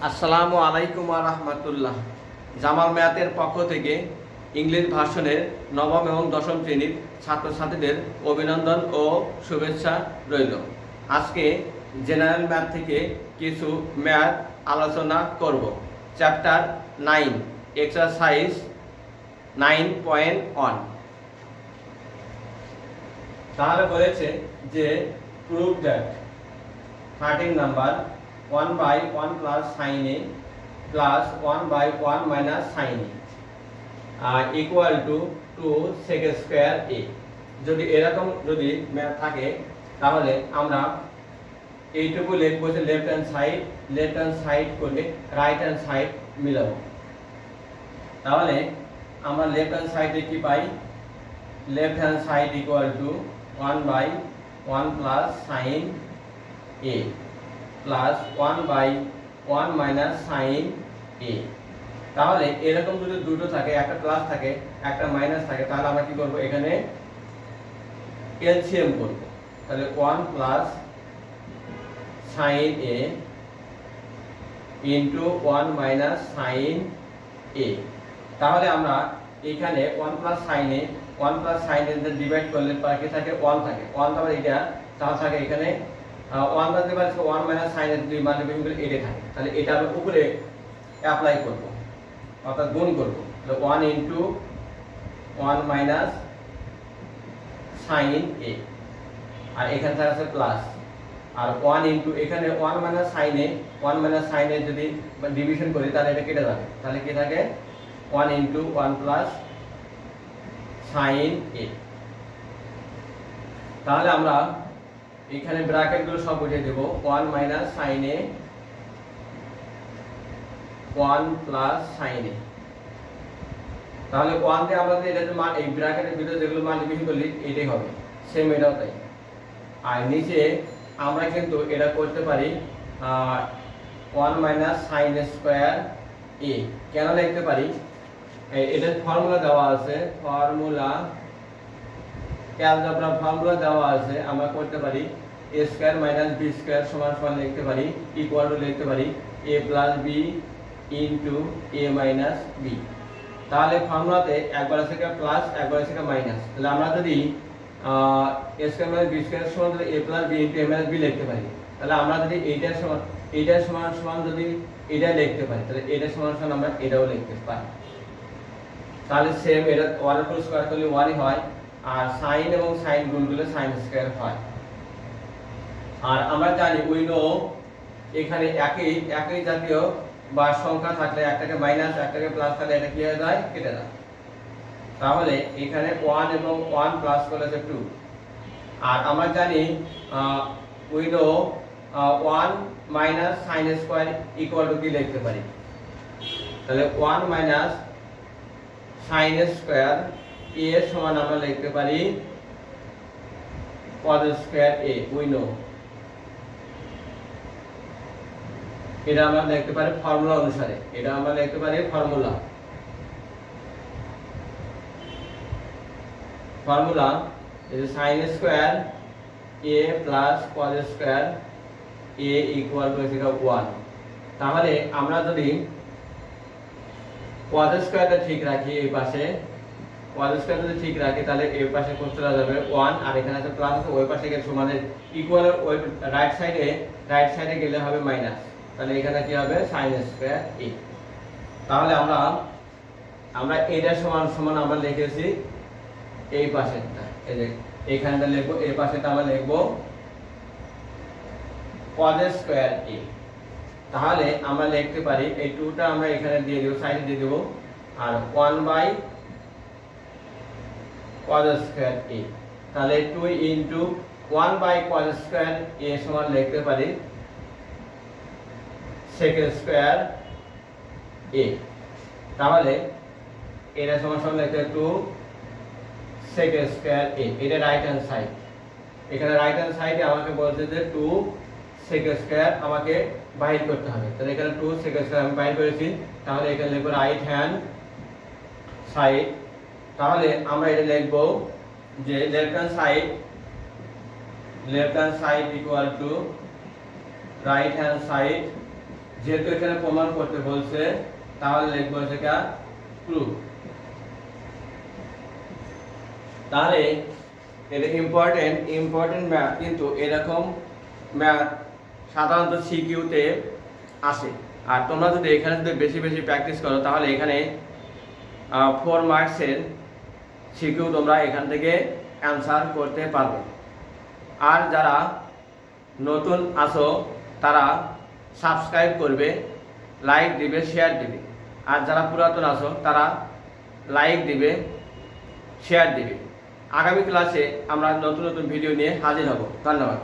আসসালামু আলাইকুম ওয়া রাহমাতুল্লাহ। জামাল ম্যাথের পক্ষ থেকে ইংলিশ ভার্সনের নবম এবং দশম শ্রেণীর ছাত্রছাত্রীদের অভিনন্দন ও শুভেচ্ছা রইল। আজকে জেনারেল ম্যাথ থেকে কিছু ম্যাথ আলোচনা করব। Chapter 9, exercise 9.1। তাহলে বলেছে যে prove that 13 number 1/1 plus sin a plus 1/1 minus sin a equal to 2 sec square a। যদি এরকম ম্যাথ থাকে তাহলে আমরা এইটুকু লিখবো যে লেফট হ্যান্ড সাইড করে রাইট হ্যান্ড সাইড মিলাবো। তাহলে আমরা লেফট হ্যান্ড সাইডে কি পাই? Left hand side equal to 1/1 plus sin a plus 1/1 minus sine a. তাহলে এরকম যদি দুটো থাকে, একটা প্লাস থাকে একটা মাইনাস থাকে, তাহলে আমরা কি করব? এখানে এলসিএম করব। তাহলে 1 plus sign A into 1 minus sine a. তাহলে আমরা এখানে 1 প্লাস সাইন এ ডিভাইড করলে কি থাকে? 1 থাকে। 1 তারপর এটা তাহলে থাকে এখানে 1 বাদ দিলে 1 মাইনাস সাইন এর 2 মাল্টিপ্লাই করে এটা থাকে। তাহলে এটা আমরা উপরে অ্যাপ্লাই করব, অর্থাৎ গুণ করব। তাহলে 1 ইনটু 1 মাইনাস সাইন এ, আর এখানে থাকে আছে প্লাস, আর 1 ইনটু এখানে 1 মাইনাস সাইন এ যদি ডিভিশন করি তাহলে এটা কেটে যাবে। তাহলে কি থাকে? 1 ইনটু 1 প্লাস সাইন এ। তাহলে আমরা এখানে ব্র্যাকেটগুলো সব উঠিয়ে দেব। 1 minus sine A 1 plus sign a. তাহলে 1 দিয়ে আমরা এটা যে মান এই ব্র্যাকেটের ভিতরে যেগুলো মান ডিভিশন করলি এটাই হবে, সেম এটাও তাই। আর নিচে আমরা কিন্তু এটা করতে পারি 1 মাইনাস সাইন স্কয়ার এ। কেন লিখতে পারি? এটার ফর্মুলা দেওয়া আছে, অ্যালজেব্রা ফর্মুলা দেওয়া আছে। আমরা করতে পারি a square minus b square সমান সমান লিখতে পারি, ইকুয়াল টু লিখতে পারি a plus b into a minus b। তাহলে ফর্মুলাতে একবার আছে প্লাস একবার আছে মাইনাস। তাহলে আমরা যদি a square minus b square সমান যদি a plus b into a minus b লিখতে পারি, তাহলে আমরা যদি এইটার সমান যদি এটা লিখতে পারি, তাহলে এটার সমান সমান আমরা এটাও লিখতে পারি। তাহলে সেম এটা 1 এর স্কয়ার করলে 1 ই হয়, আর সাইন এবং সাইন গুণ করলে সাইন স্কয়ার হয়। আর আমরা জানি উই নো এখানে একই জাতীয় বা সংখ্যা থাকলে একটাকে মাইনাস একটাকে প্লাস তাহলে এটা কি হয়ে যায়? কেটে যায়। তাহলে এখানে 1 এবং 1 প্লাস করলে 2। আর আমরা জানি we know 1 minus sine square equal to কি লিখতে পারি? তাহলে 1 মাইনাস সাইন স্কয়ার এ সমান আমরা লিখতে পারি cos square A. We know এটা আমরা লিখতে পারি ফর্মুলা অনুসারে, এটা আমরা লিখতে পারি formula is sin square a plus cos square a equal to 1। তাহলে আমরা যদি cos স্কয়ারটা ঠিক রাখি, এই পাশে cos স্কয়ার যদি ঠিক রাখি তাহলে এই পাশে কোণ চলে যাবে 1, আর এখানে আছে প্লাস আছে, ওই পাশে গেলে সমানের ইকুয়াল, ওই রাইট সাইডে গেলে হবে মাইনাস। তাহলে এখানে কি হবে? sin square a। তাহলে আমরা এটা সমান সমান আমরা লিখেছি এই পাশেরটা, এই যে এইখানটা লিখবো, এই পাশেটা আমরা লিখবো cos স্কয়ার a। তাহলে আমরা লিখতে পারি এই 2টা আমরা এখানে দিয়ে দেব, সাইডে দিয়ে দেব, আর 1/cos স্কয়ার a। তাহলে 2 ইনটু 1/cos স্কয়ার a সমান লিখতে পারি sec স্কয়ার a। তাহলে এটা সমান সমান লিখতে 2 sec স্কয়ার a। এটা রাইট হ্যান্ড সাইড, এখানে রাইট হ্যান্ড সাইডে আমাকে বলছে যে 2 sec স্কয়ার আমাকে বাইর করতে হবে। তাহলে এখানে 2 sec স্কয়ার আমি বাইর করেছি। তাহলে এখানে লিখব রাইট হ্যান্ড সাইড। তাহলে আমরা এটা লিখব যে left hand side equal two right hand side যেহেতু এখানে প্রমাণ করতে বলছে তাহলে লিখবো সেটা প্রুফ। তাহলে এটা ইম্পর্টেন্ট ম্যাথ, কিন্তু এরকম ম্যাথ সাধারণত সিকিউতে আসে। আর তোমরা যদি এখানে যদি বেশি বেশি প্র্যাকটিস করো তাহলে এখানে 4 মার্কসের সিকিউ তোমরা এখান থেকে অ্যান্সার করতে পারবে। আর যারা নতুন আসো তারা সাবস্ক্রাইব করবে, লাইক দিবে, শেয়ার দিবে। আর যারা পুরাতন আসো তারা লাইক দিবে, শেয়ার দিবে। আগামী ক্লাসে আমরা নতুন নতুন ভিডিও নিয়ে হাজির হব। ধন্যবাদ।